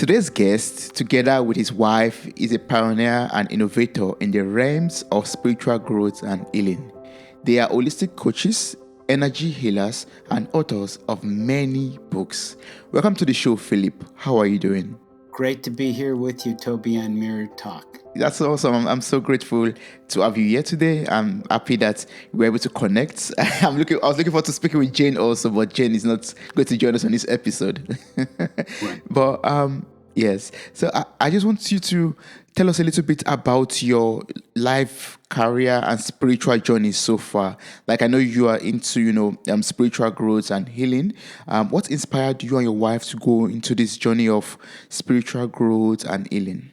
Today's guest, together with his wife, is a pioneer and innovator in the realms of spiritual growth and healing. They are holistic coaches, energy healers, and authors of many books. Welcome to the show, Philip. How are you doing? Great to be here with you, Toby, on Mirror Talk. That's awesome. I'm so grateful to have you here today. I'm happy that we were able to connect. I was looking forward to speaking with Jane also, but Jane is not going to join us on this episode. Right. But yes. So I just want you to tell us a little bit about your life, career, and spiritual journey so far. Like I know you are into spiritual growth and healing. What inspired you and your wife to go into this journey of spiritual growth and healing?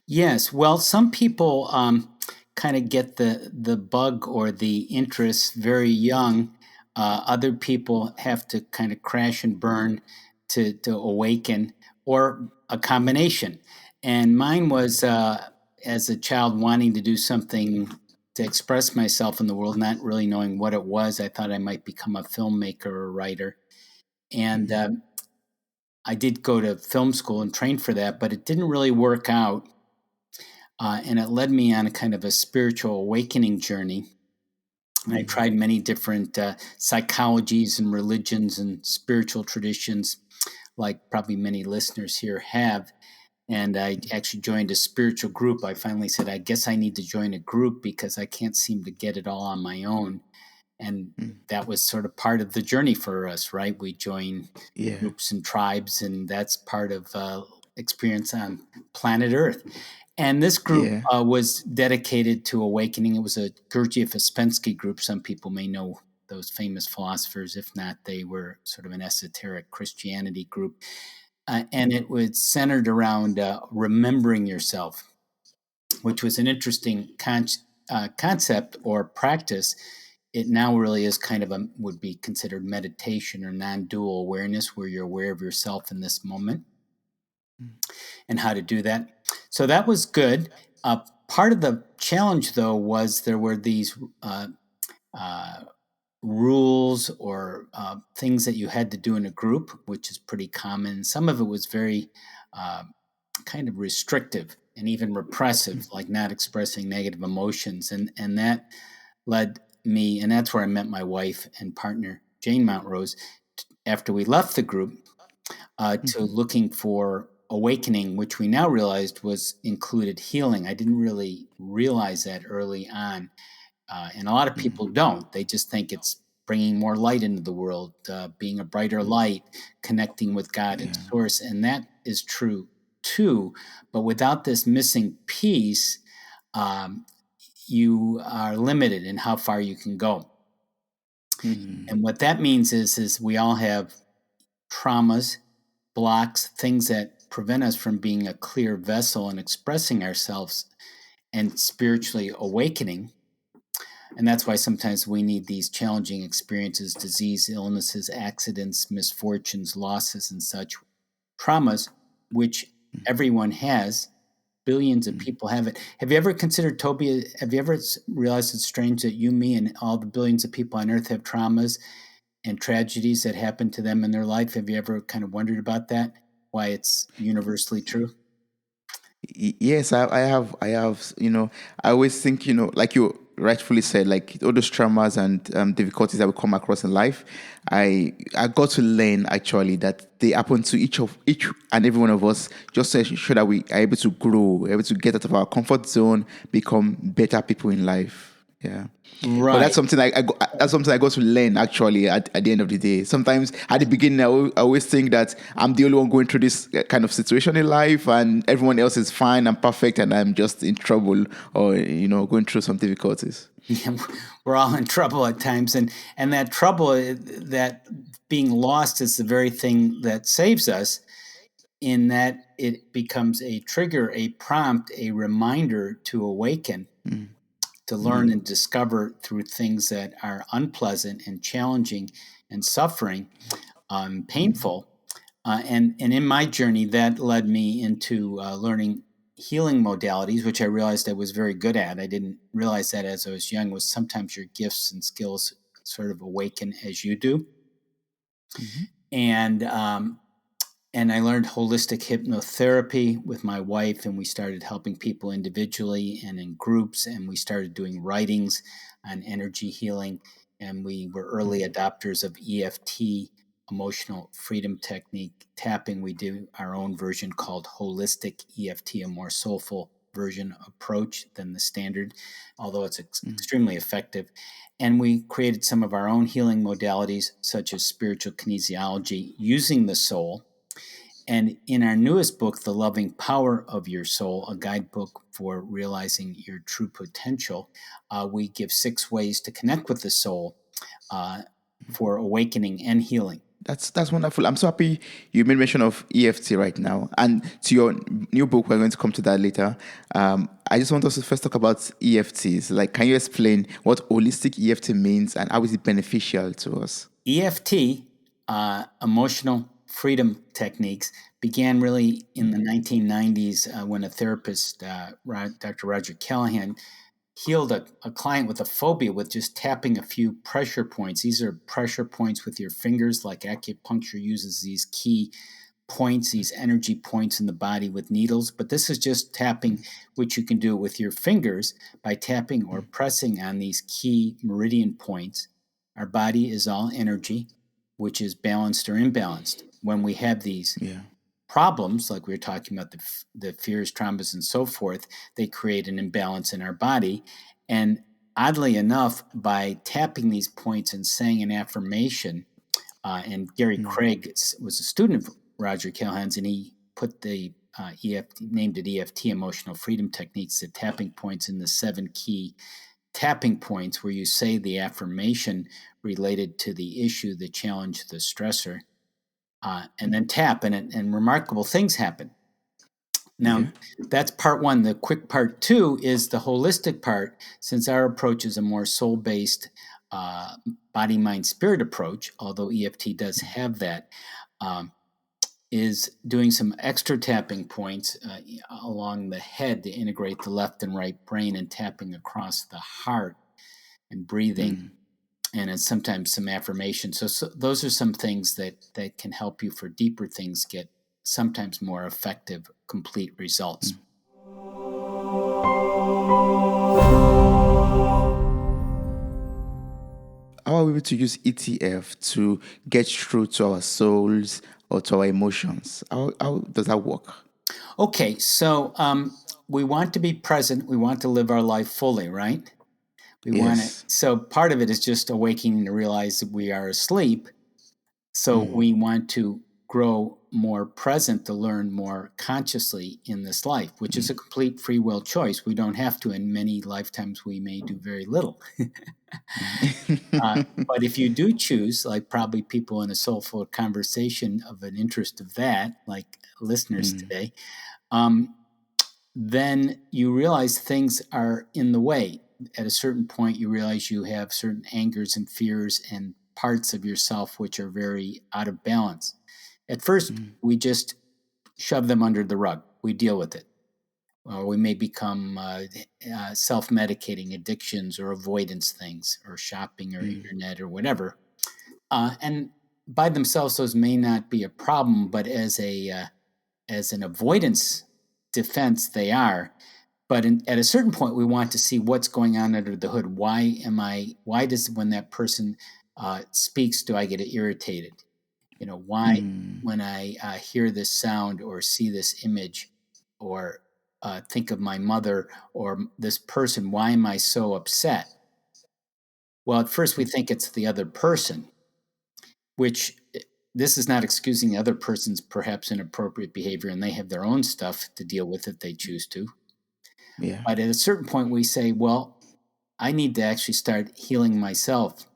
Yes. Well, some people kind of get the bug or the interest very young. Other people have to kind of crash and burn to awaken, or a combination. And mine was as a child wanting to do something to express myself in the world, not really knowing what it was. I thought I might become a filmmaker or a writer. And I did go to film school and train for that, but it didn't really work out. And it led me on a kind of a spiritual awakening journey. And I tried many different psychologies and religions and spiritual traditions, like probably many listeners here have. And I actually joined a spiritual group. I finally said, I guess I need to join a group because I can't seem to get it all on my own. And that was sort of part of the journey for us, right? We join groups and tribes, and that's part of experience on planet Earth. And this group was dedicated to awakening. It was a Gurdjieff Ouspensky group. Some people may know those famous philosophers. If not, they were sort of an esoteric Christianity group. And it was centered around remembering yourself, which was an interesting concept or practice. It now really is kind of would be considered meditation or non-dual awareness, where you're aware of yourself in this moment and how to do that. So that was good. Part of the challenge, though, was there were these rules or things that you had to do in a group, which is pretty common. Some of it was very kind of restrictive and even repressive, like not expressing negative emotions. And that led me, and that's where I met my wife and partner, Jane Mountrose, after we left the group, to looking for awakening, which we now realized was included healing. I didn't really realize that early on. And a lot of people don't. They just think it's bringing more light into the world, being a brighter light, connecting with God and Source. And that is true too. But without this missing piece, you are limited in how far you can go. And what that means is we all have traumas, blocks, things that prevent us from being a clear vessel and expressing ourselves and spiritually awakening. And that's why sometimes we need these challenging experiences, disease, illnesses, accidents, misfortunes, losses, and such traumas, which everyone has. Billions of people have it. Have you ever considered, Toby, have you ever realized it's strange that you, me, and all the billions of people on Earth have traumas and tragedies that happen to them in their life? Have you ever kind of wondered about that? Why it's universally true? Yes, I have. I always think, like you rightfully said, like all those traumas and difficulties that we come across in life, I got to learn actually that they happen to each and every one of us, just to ensure that we are able to grow, able to get out of our comfort zone, become better people in life. Yeah. Right. But that's something that's something I got to learn actually at the end of the day. Sometimes at the beginning, I always think that I'm the only one going through this kind of situation in life, and everyone else is fine and perfect, and I'm just in trouble or going through some difficulties. Yeah, we're all in trouble at times, and that trouble, that being lost, is the very thing that saves us, in that it becomes a trigger, a prompt, a reminder to awaken, to learn and discover through things that are unpleasant and challenging and suffering, painful. And in my journey, that led me into learning healing modalities, which I realized I was very good at. I didn't realize that as I was young, was sometimes your gifts and skills sort of awaken as you do. And And I learned holistic hypnotherapy with my wife, and we started helping people individually and in groups, and we started doing writings on energy healing. And we were early adopters of EFT, emotional freedom technique tapping. We do our own version called holistic EFT, a more soulful version approach than the standard, although it's extremely effective. And we created some of our own healing modalities, such as spiritual kinesiology, using the soul. And in our newest book, The Loving Power of Your Soul, a guidebook for realizing your true potential, we give 6 ways to connect with the soul for awakening and healing. That's wonderful. I'm so happy you made mention of EFT right now. And to your new book, we're going to come to that later. I just want us to first talk about EFTs. Like, can you explain what holistic EFT means and how is it beneficial to us? EFT, emotional freedom techniques, began really in the 1990s when a therapist, Dr. Roger Callahan, healed a client with a phobia with just tapping a few pressure points. These are pressure points with your fingers, like acupuncture uses these key points, these energy points in the body with needles. But this is just tapping, which you can do with your fingers by tapping or pressing on these key meridian points. Our body is all energy, which is balanced or imbalanced. When we have these Yeah. problems, like we were talking about the fears, traumas, and so forth, they create an imbalance in our body. And oddly enough, by tapping these points and saying an affirmation, and Gary Craig was a student of Roger Callahan's, and he put the EFT, named it EFT, emotional freedom techniques, the tapping points in the 7 key tapping points where you say the affirmation related to the issue, the challenge, the stressor, and then tap, and remarkable things happen. Now, Yeah. that's part 1. The quick part 2 is the holistic part, since our approach is a more soul based body, mind, spirit approach, although EFT does have that. Is doing some extra tapping points along the head to integrate the left and right brain, and tapping across the heart and breathing, and then sometimes some affirmation. So those are some things that can help you for deeper things get sometimes more effective, complete results. How are we able to use ETF to get through to our souls or to our emotions? How does that work? Okay, so we want to be present. We want to live our life fully, right? We want to. Yes. So part of it is just awakening to realize that we are asleep. So we want to grow more present to learn more consciously in this life, which is a complete free will choice. We don't have to. In many lifetimes, we may do very little. But if you do choose, like probably people in a soulful conversation of an interest of that, like listeners today, um, then you realize things are in the way. At a certain point, you realize you have certain angers and fears and parts of yourself which are very out of balance. At first, we just shove them under the rug. We deal with it. Or we may become self medicating addictions or avoidance things or shopping or internet or whatever. And by themselves, those may not be a problem, but as an avoidance defense, they are. But at a certain point, we want to see what's going on under the hood. Why does, when that person speaks, do I get irritated? Why, when I hear this sound or see this image or think of my mother or this person, why am I so upset? Well, at first we think it's the other person, which this is not excusing the other person's perhaps inappropriate behavior, and they have their own stuff to deal with if they choose to. Yeah. But at a certain point, we say, well, I need to actually start healing myself.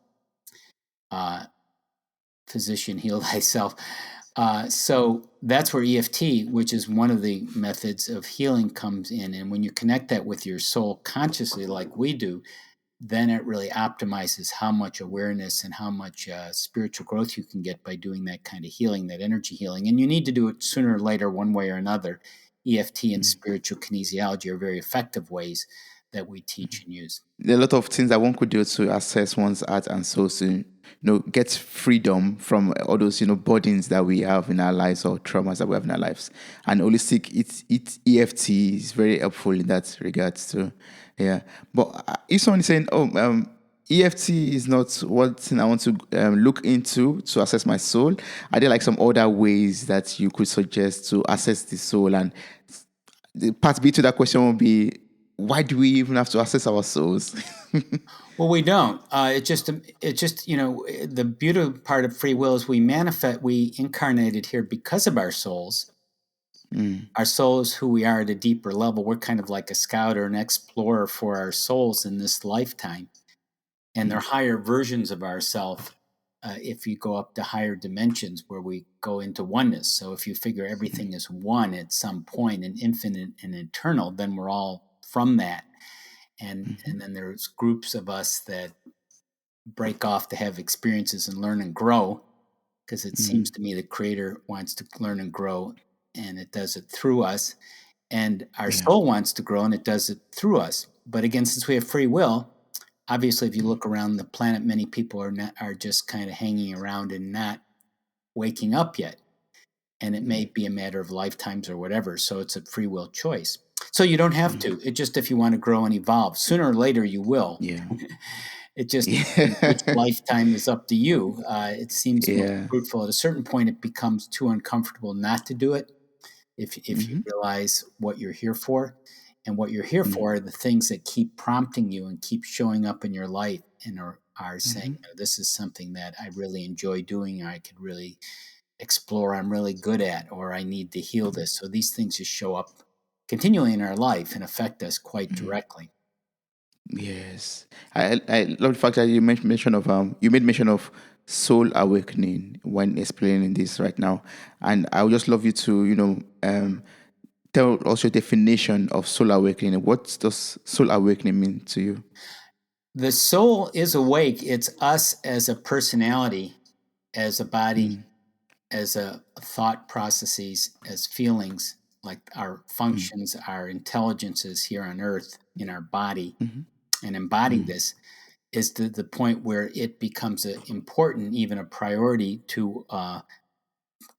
Physician, heal thyself. So that's where EFT, which is one of the methods of healing, comes in. And when you connect that with your soul consciously, like we do, then it really optimizes how much awareness and how much spiritual growth you can get by doing that kind of healing, that energy healing. And you need to do it sooner or later, one way or another. EFT and spiritual kinesiology are very effective ways that we teach and use. There are a lot of things that one could do to assess one's heart and soul to get freedom from all those burdens that we have in our lives or traumas that we have in our lives. And holistic it EFT is very helpful in that regards too. Yeah, but if someone is saying, oh, EFT is not what I want to look into to assess my soul, are there like some other ways that you could suggest to assess the soul? And the part B to that question will be, why do we even have to assess our souls? Well, we don't. It just the beautiful part of free will is we incarnated here because of our souls. Our soul is who we are at a deeper level. We're kind of like a scout or an explorer for our souls in this lifetime, and they're higher versions of ourself. If you go up to higher dimensions where we go into oneness, so if you figure everything is one at some point and infinite and eternal, then we're all from that. And then there's groups of us that break off to have experiences and learn and grow, because it seems to me the creator wants to learn and grow, and it does it through us, and our Yeah. soul wants to grow and it does it through us. But again, since we have free will, obviously if you look around the planet, many people are just kind of hanging around and not waking up yet, and it may be a matter of lifetimes or whatever, so it's a free will choice. So you don't have to. It just, if you want to grow and evolve, sooner or later you will. Yeah. It just, which Yeah. lifetime is up to you. It seems most Yeah. fruitful. At a certain point, it becomes too uncomfortable not to do it. If you realize what you're here for, and what you're here for are the things that keep prompting you and keep showing up in your life, and are saying, this is something that I really enjoy doing, or I could really explore, I'm really good at, or I need to heal this. So these things just show up continually in our life and affect us quite directly. Yes, I love the fact that you made mention of soul awakening when explaining this right now, and I would just love you to tell us your definition of soul awakening. What does soul awakening mean to you? The soul is awake. It's us as a personality, as a body, as a thought processes, as feelings, like our functions, our intelligences here on earth in our body, and embodying this is to the point where it becomes important, even a priority, to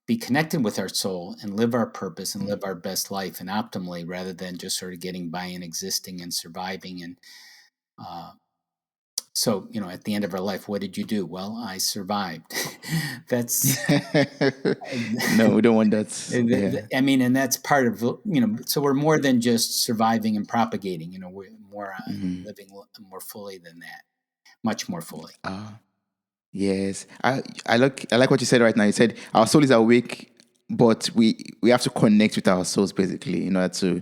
be connected with our soul and live our purpose and live our best life and optimally, rather than just sort of getting by and existing and surviving. And uh, so, at the end of our life, what did you do? Well, I survived. That's, No, we don't want that. Yeah. I mean, and that's part of, so we're more than just surviving and propagating, we're more living more fully than that, much more fully. Yes, I like what you said right now. You said our soul is awake, but we have to connect with our souls basically in order to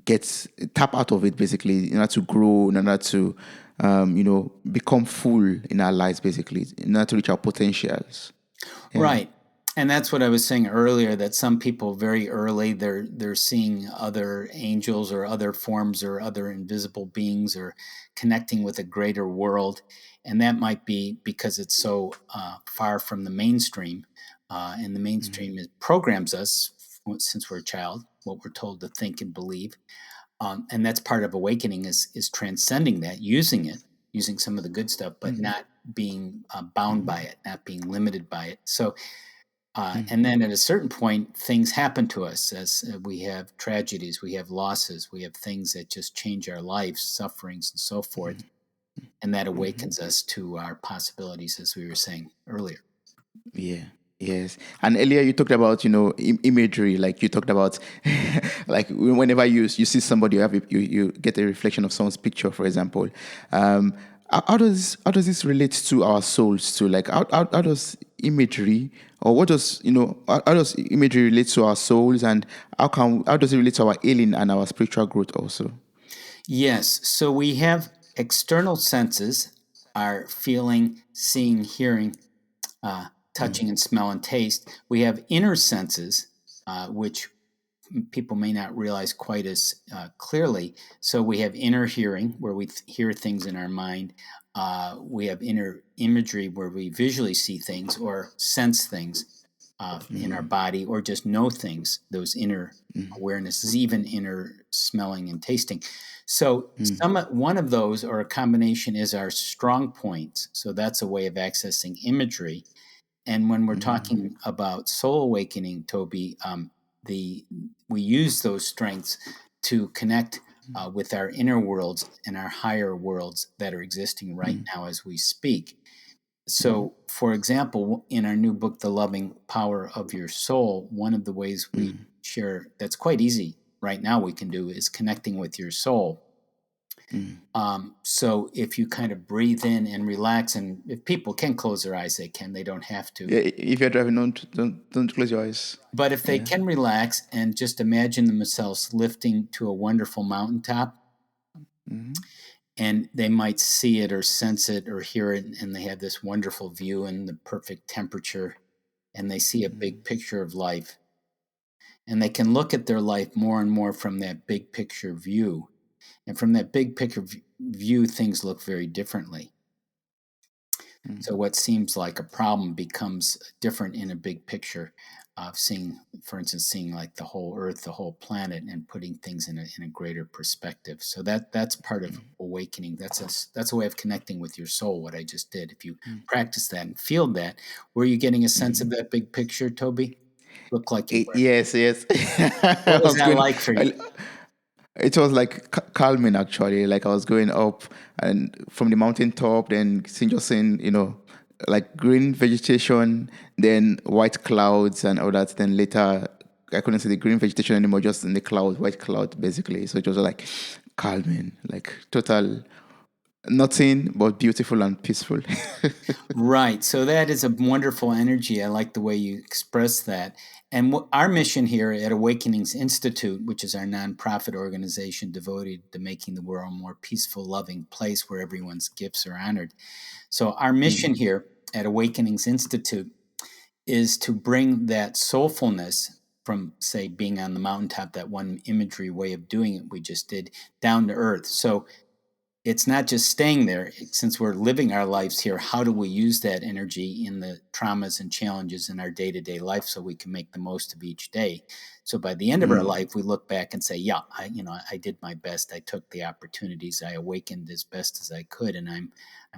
get tap out of it basically in order to grow, in order to become full in our lives basically, in order to reach our potentials. Yeah. Right. And that's what I was saying earlier, that some people very early they're seeing other angels or other forms or other invisible beings, or connecting with a greater world, and that might be because it's so far from the mainstream, and the mainstream programs us since we're a child, what we're told to think and believe, and that's part of awakening, is transcending that, using some of the good stuff, but not being bound by it, not being limited by it. So, and then at a certain point, things happen to us, as we have tragedies, we have losses, we have things that just change our lives, sufferings, and so forth. And that awakens us to our possibilities, as we were saying earlier. Yeah. Yes. And earlier you talked about, imagery, like you talked about, like whenever you see somebody, you get a reflection of someone's picture, for example. How does this relate to our souls too? Like how does imagery, or what does, how does imagery relate to our souls, and how does it relate to our healing and our spiritual growth also? Yes. So we have external senses, our feeling, seeing, hearing, touching, and smell and taste. We have inner senses, which people may not realize quite as clearly. So we have inner hearing, where we hear things in our mind. We have inner imagery, where we visually see things or sense things. in our body, or just know things, those inner awarenesses, even inner smelling and tasting. So one of those, or a combination, is our strong points. So that's a way of accessing imagery. And when we're talking about soul awakening, Toby, we use those strengths to connect with our inner worlds and our higher worlds that are existing right now as we speak. So, for example, in our new book, The Loving Power of Your Soul, one of the ways we share that's quite easy right now we can do is connecting with your soul. So if you kind of breathe in and relax, and if people can close their eyes, they can. They don't have to. Yeah, if you're driving, don't close your eyes. But if they Yeah. can relax and just imagine themselves lifting to a wonderful mountaintop, and they might see it or sense it or hear it, and they have this wonderful view and the perfect temperature, and they see a big picture of life. And they can look at their life more and more from that big picture view. And from that big picture view, things look very differently. So what seems like a problem becomes different in a big picture of seeing, for instance, seeing like the whole Earth, the whole planet, and putting things in a greater perspective. So that's part of awakening. That's a way of connecting with your soul. What I just did. If you practice that and feel that, were you getting a sense of that big picture, Toby? Looked like you were. Yes, yes. What I was was that going. like for you? I, it was like calming actually. Like I was going up and from the mountain top, then seeing, like green vegetation, then white clouds and all that. Then later, I couldn't see the green vegetation anymore, just in the clouds, white cloud basically. So it was like calming, like total nothing but beautiful and peaceful. Right. So that is a wonderful energy. I like the way you express that. And our mission here at Awakenings Institute, which is our nonprofit organization devoted to making the world a more peaceful, loving place where everyone's gifts are honored. So our mission here at Awakenings Institute is to bring that soulfulness from, say, being on the mountaintop, that one imagery way of doing it we just did, down to earth. So it's not just staying there. Since we're living our lives here, how do we use that energy in the traumas and challenges in our day-to-day life so we can make the most of each day? So by the end of our life, we look back and say, yeah, I did my best. I took the opportunities. I awakened as best as I could, and I'm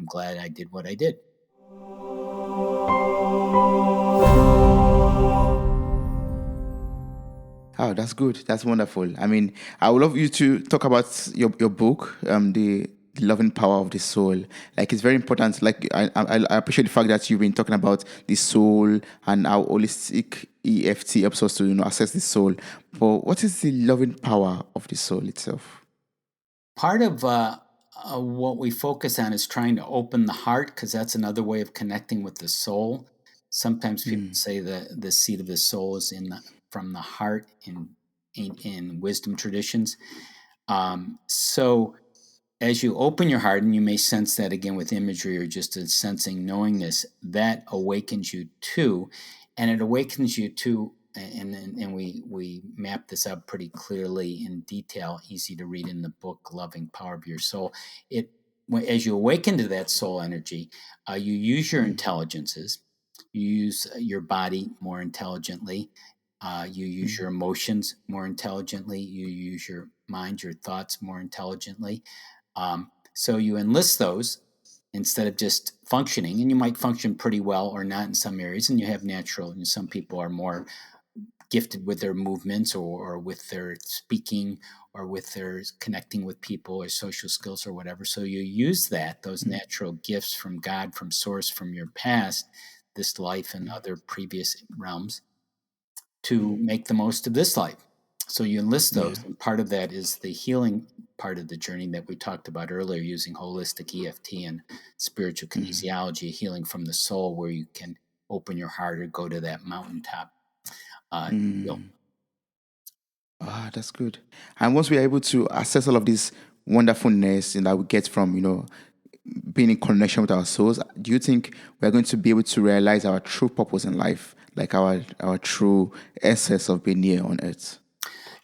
glad I did what I did. Oh, that's good. That's wonderful. I mean, I would love you to talk about your book, the loving power of the soul. Like, it's very important. Like, I appreciate the fact that you've been talking about the soul and how holistic EFT helps us to access the soul. But what is the loving power of the soul itself? Part of what we focus on is trying to open the heart, because that's another way of connecting with the soul. Sometimes people say the seat of the soul is from the heart in wisdom traditions. So as you open your heart, and you may sense that again with imagery or just a sensing knowingness, that awakens you too, and it awakens you to, and we map this out pretty clearly in detail, easy to read in the book Loving Power of Your Soul. It As you awaken to that soul energy, you use your intelligences, you use your body more intelligently, you use your emotions more intelligently, you use your mind, your thoughts more intelligently. So you enlist those instead of just functioning, and you might function pretty well or not in some areas, and you have natural, some people are more gifted with their movements or with their speaking or with their connecting with people or social skills or whatever. So you use those natural gifts from God, from source, from your past, this life and other previous realms, to make the most of this life. So you enlist Yeah. those, and part of that is the healing part of the journey that we talked about earlier, using holistic EFT and spiritual kinesiology, healing from the soul, where you can open your heart or go to that mountaintop. Heal. Ah, that's good. And once we are able to access all of this wonderfulness that we get from, being in connection with our souls, do you think we're going to be able to realize our true purpose in life, like our true essence of being here on earth?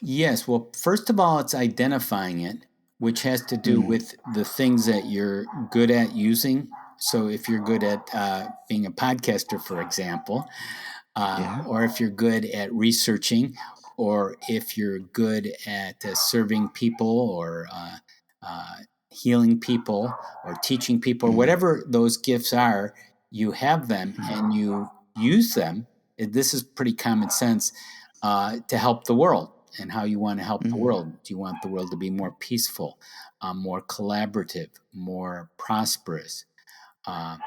Yes. Well, first of all, it's identifying it, which has to do with the things that you're good at using. So if you're good at being a podcaster, for example, Yeah. or if you're good at researching, or if you're good at serving people, or uh, healing people, or teaching people, or Mm, whatever those gifts are, you have them and you use them. This is pretty common sense, to help the world. And how you want to help the mm, world? Do you want the world to be more peaceful, more collaborative, more prosperous? Uh,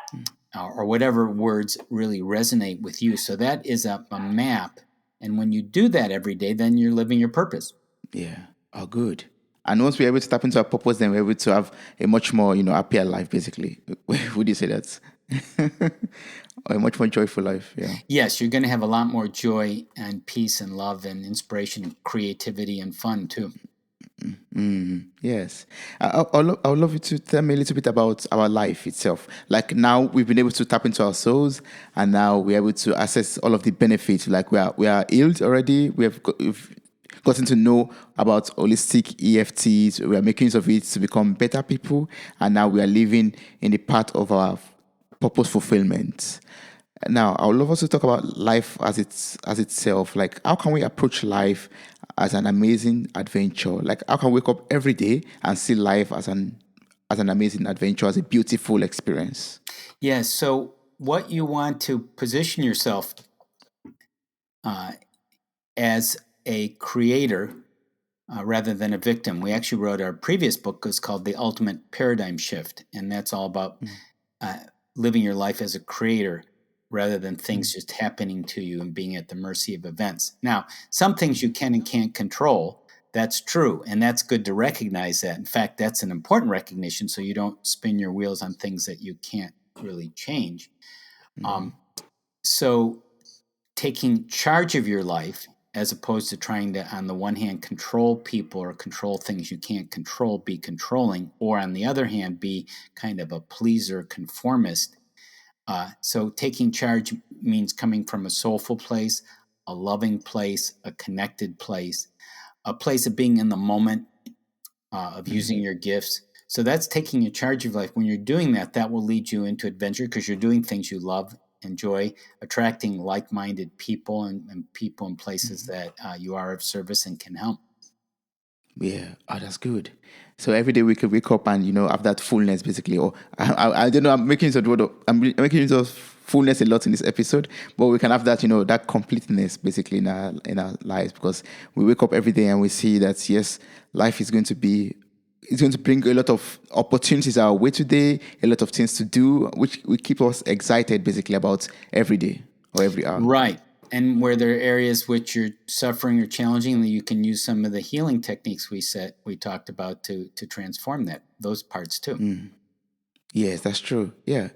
or whatever words really resonate with you. So that is a map. And when you do that every day, then you're living your purpose. yeah. Oh, good. And once we're able to tap into our purpose, then we're able to have a much more, happier life, basically. Would you say that? Or a much more joyful life? Yeah. Yes, you're going to have a lot more joy and peace and love and inspiration and creativity and fun too. Yes. I would love you to tell me a little bit about our life itself. Like now we've been able to tap into our souls, and now we're able to access all of the benefits. Like we are healed already. We've gotten to know about holistic EFTs. We are making use of it to become better people, and now we are living in the path of our purpose fulfillment. Now, I would love us to talk about life as itself. Like, how can we approach life as an amazing adventure? Like, how can we wake up every day and see life as an amazing adventure, as a beautiful experience? Yes. So, what you want to position yourself uh, as a creator, rather than a victim. We actually wrote our previous book, was called The Ultimate Paradigm Shift. And that's all about Mm, uh, living your life as a creator rather than things mm, just happening to you and being at the mercy of events. Now, some things you mm, can and can't control. That's true. And that's good to recognize that. In fact, that's an important recognition so you don't spin your wheels on things that you can't really change. mm, Um, so, taking charge of your life, as opposed to trying to, on the one hand, control people or control things you can't control, be controlling, or on the other hand, be kind of a pleaser, conformist. So taking charge means coming from a soulful place, a loving place, a connected place, a place of being in the moment, of mm. using your gifts. So that's taking a charge of life. When you're doing that, that will lead you into adventure because you're doing things you love, enjoy, attracting like-minded people, and people and places that you are of service and can help. Yeah, oh, that's good. So every day we could wake up and have that fullness, basically. Or I don't know. I'm making use of the word. Making use of fullness a lot in this episode, but we can have that that completeness basically in our lives, because we wake up every day and we see that yes, life is going to be. It's going to bring a lot of opportunities our way today, a lot of things to do, which will keep us excited basically about every day or every hour. Right. And where there are areas which you're suffering or challenging, you can use some of the healing techniques we talked about to transform those parts too. Yes, that's true. Yeah.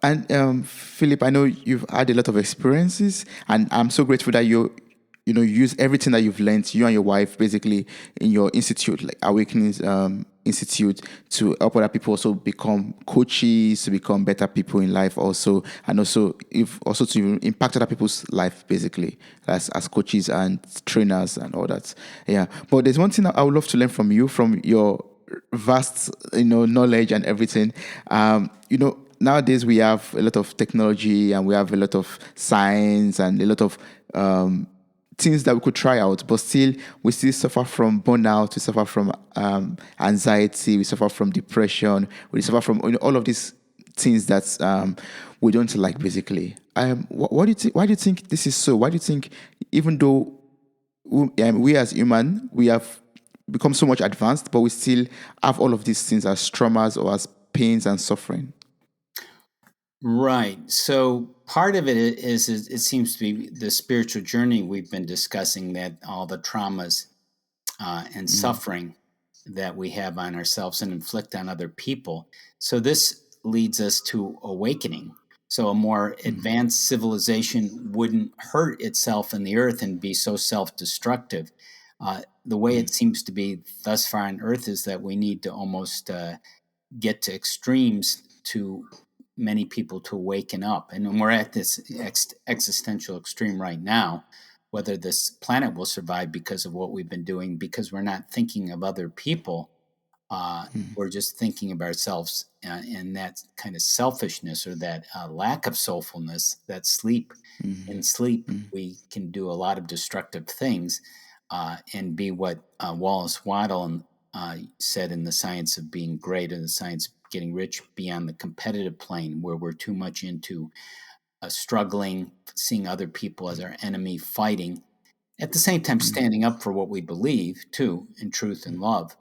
And Philip, I know you've had a lot of experiences, and I'm so grateful that you use everything that you've learned, you and your wife, basically in your institute, like Awakenings Institute, to help other people also become coaches, to become better people in life, also, and also if also to impact other people's life, basically as coaches and trainers and all that. Yeah. But there's one thing that I would love to learn from you, from your vast knowledge and everything. Nowadays we have a lot of technology and we have a lot of science and a lot of things that we could try out, but still we still suffer from burnout, we suffer from anxiety, we suffer from depression, we suffer from all of these things that we don't like, basically. What do you think? Why do you think this is so? Why do you think, even though we as human, we have become so much advanced, but we still have all of these things as traumas or as pains and suffering? Right. So part of it is it seems to be the spiritual journey we've been discussing, that all the traumas and Mm, suffering that we have on ourselves and inflict on other people. So this leads us to awakening. So a more mm, advanced civilization wouldn't hurt itself in the earth and be so self-destructive. The way mm, it seems to be thus far on Earth is that we need to almost get to extremes to many people to waken up. And we're at this existential extreme right now, whether this planet will survive because of what we've been doing, because we're not thinking of other people We're just thinking of ourselves, and that kind of selfishness or that lack of soulfulness, that sleep. In sleep, we can do a lot of destructive things and be what Wallace Waddell said in The Science of Being Great and The Science of Getting Rich, beyond the competitive plane, where we're too much into struggling, seeing other people as our enemy, fighting, at the same time standing up for what we believe too in truth and love.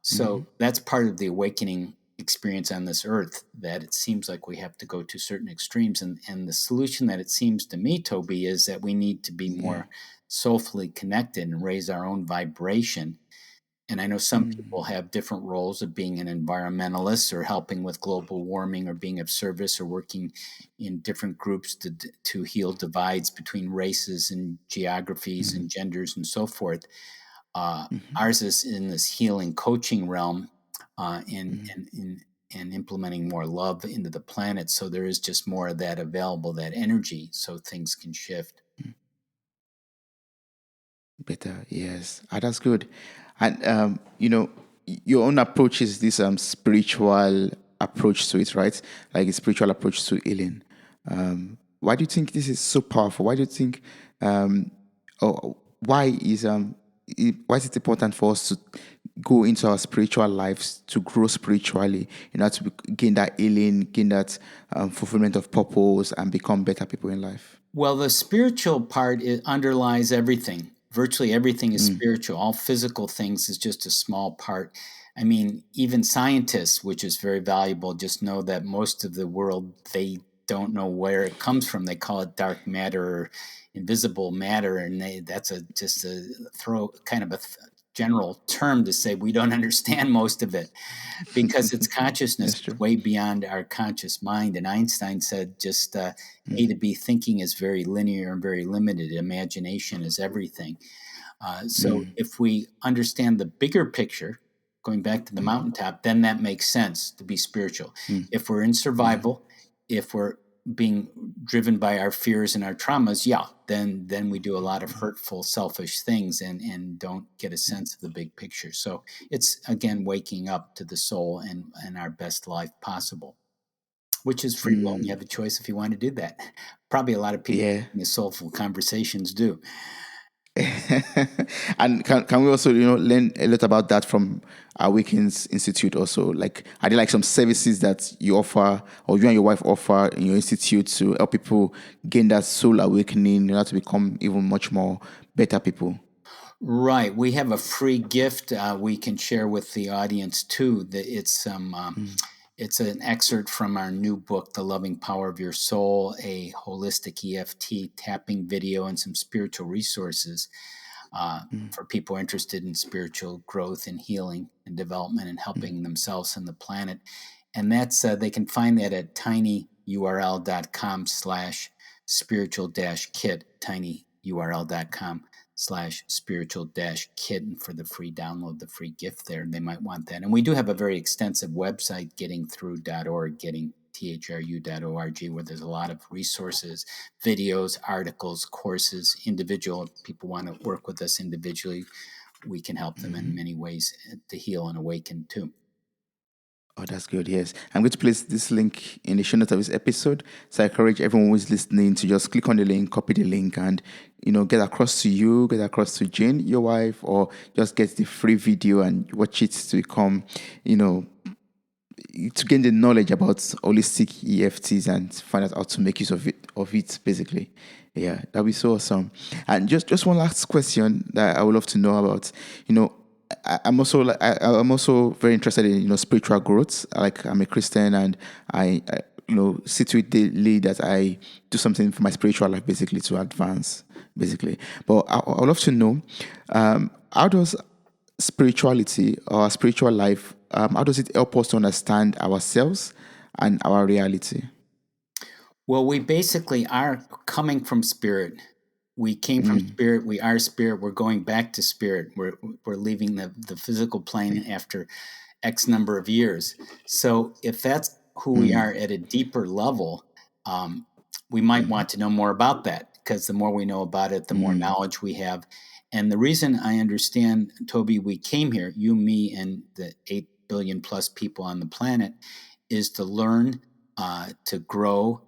So that's part of the awakening experience on this earth, that it seems like we have to go to certain extremes. And the solution that it seems to me, Toby, is that we need to be more soulfully connected and raise our own vibration. And I know some people have different roles of being an environmentalist or helping with global warming or being of service or working in different groups to heal divides between races and geographies and genders and so forth. Ours is in this healing coaching realm, and implementing more love into the planet. So there is just more of that available, that energy, so things can shift. Better, yes. That's good. And your own approach is this spiritual approach to it, right? Like a spiritual approach to healing. Why do you think this is so powerful? Why do you think or why is it important for us to go into our spiritual lives to grow spiritually, to gain that healing, gain that fulfillment of purpose, and become better people in life? Well, the spiritual part, it underlies everything. Virtually everything is spiritual. All physical things is just a small part. I mean, even scientists, which is very valuable, just know that most of the world, they don't know where it comes from. They call it dark matter or invisible matter, and that's just a throw kind of a general term to say we don't understand most of it, because it's consciousness. That's true. It's way beyond our conscious mind. And Einstein said just A to B thinking is very linear and very limited. Imagination is everything. So if we understand the bigger picture, going back to the mountaintop, then that makes sense to be spiritual. If we're in survival, if we're being driven by our fears and our traumas, then we do a lot of hurtful, selfish things and don't get a sense of the big picture. So it's again waking up to the soul and our best life possible, which is free will. You have a choice if you want to do that. Probably a lot of people Yeah. in the soulful conversations do. And can we also learn a lot about that from Awakens Institute also? Like, are there like some services that you offer or you and your wife offer in your institute to help people gain that soul awakening, to become even much more better people? Right. We have a free gift we can share with the audience too. It's an excerpt from our new book, The Loving Power of Your Soul, a holistic EFT tapping video, and some spiritual resources for people interested in spiritual growth and healing and development and helping themselves and the planet. And that's they can find that at tinyurl.com/spiritual-kit, tinyurl.com/spiritual-kit, and for the free download, the free gift there, they might want that. And we do have a very extensive website, gettingthrough.org, thru.org, where there's a lot of resources, videos, articles, courses, individual. People want to work with us individually, we can help them in many ways to heal and awaken too. Oh, that's good. Yes. I'm going to place this link in the show notes of this episode. So I encourage everyone who is listening to just click on the link, copy the link, and, get across to you, get across to Jane, your wife, or just get the free video and watch it to become, to gain the knowledge about holistic EFTs and find out how to make use of it basically. Yeah, that'd be so awesome. And just one last question that I would love to know about. I'm also very interested in spiritual growth. Like, I'm a Christian, and I see to it daily that I do something for my spiritual life, basically to advance, basically. But I would love to know, how does spirituality or spiritual life, how does it help us to understand ourselves and our reality? Well, we basically are coming from spirit. We came from spirit. We are spirit. We're going back to spirit. We're leaving the physical plane after X number of years. So if that's who we are at a deeper level, we might want to know more about that, because the more we know about it, the more knowledge we have. And the reason I understand, Toby, we came here, you, me, and the 8 billion plus people on the planet, is to learn, to grow,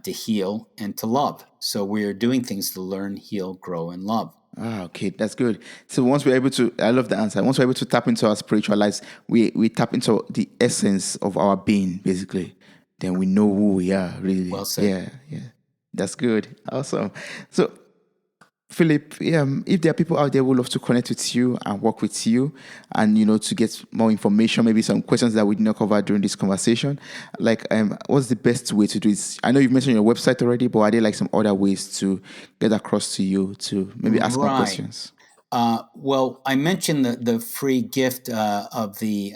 to heal, and to love. So we're doing things to learn, heal, grow, and love. Ah, okay, that's good. So once we're able to, I love the answer. Once we're able to tap into our spiritual lives, we tap into the essence of our being, basically. Then we know who we are, really. Well said. Yeah, yeah. That's good. Awesome. So Philip, if there are people out there who love to connect with you and work with you and, to get more information, maybe some questions that we did not cover during this conversation, like, what's the best way to do it? I know you've mentioned your website already, but are there like some other ways to get across to you to maybe ask more Right. questions? Well, I mentioned the free gift of the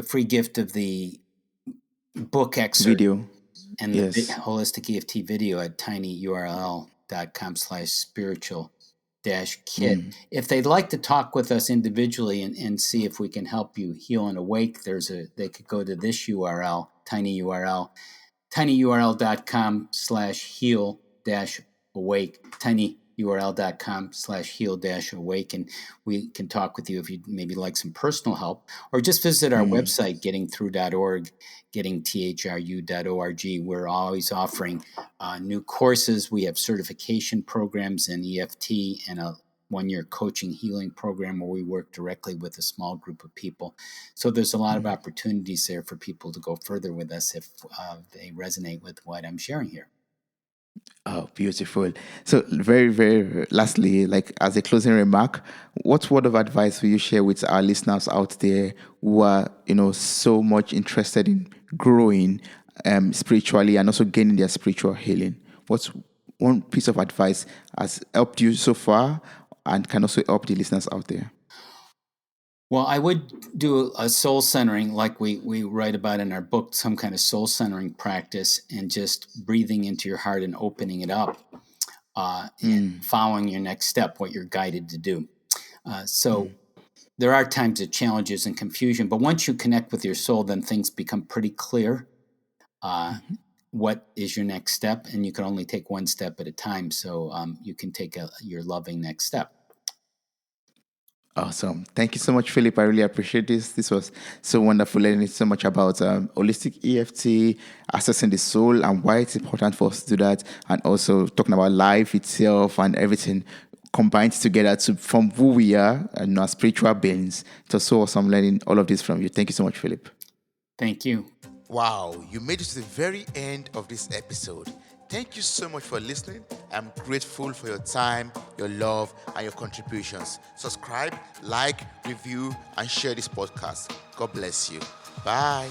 free gift of the book excerpt Video. and the Yes. holistic EFT video at tinyurl.com/spiritual-kit. If they'd like to talk with us individually and see if we can help you heal and awake, they could go to this URL, tinyurl.com/heal-awake, tinyurl.com/heal-awake, and we can talk with you if you'd maybe like some personal help, or just visit our website, gettingthrough.org, gettingthru.org. We're always offering new courses. We have certification programs in EFT and a one-year coaching healing program where we work directly with a small group of people. So there's a lot of opportunities there for people to go further with us if they resonate with what I'm sharing here. Oh, beautiful. So, very, very lastly, like as a closing remark, what word of advice will you share with our listeners out there who are, so much interested in growing spiritually and also gaining their spiritual healing? What's one piece of advice has helped you so far and can also help the listeners out there? Well, I would do a soul centering like we write about in our book, some kind of soul centering practice, and just breathing into your heart and opening it up, and following your next step, what you're guided to do. So there are times of challenges and confusion, but once you connect with your soul, then things become pretty clear. What is your next step? And you can only take one step at a time. So you can take your loving next step. Awesome. Thank you so much, Philip. I really appreciate this. This was so wonderful learning so much about holistic EFT, assessing the soul and why it's important for us to do that, and also talking about life itself and everything combined together to form who we are and our spiritual beings. It was so awesome learning all of this from you. Thank you so much, Philip. Thank you. Wow, you made it to the very end of this episode. Thank you so much for listening. I'm grateful for your time, your love, and your contributions. Subscribe, like, review, and share this podcast. God bless you. Bye.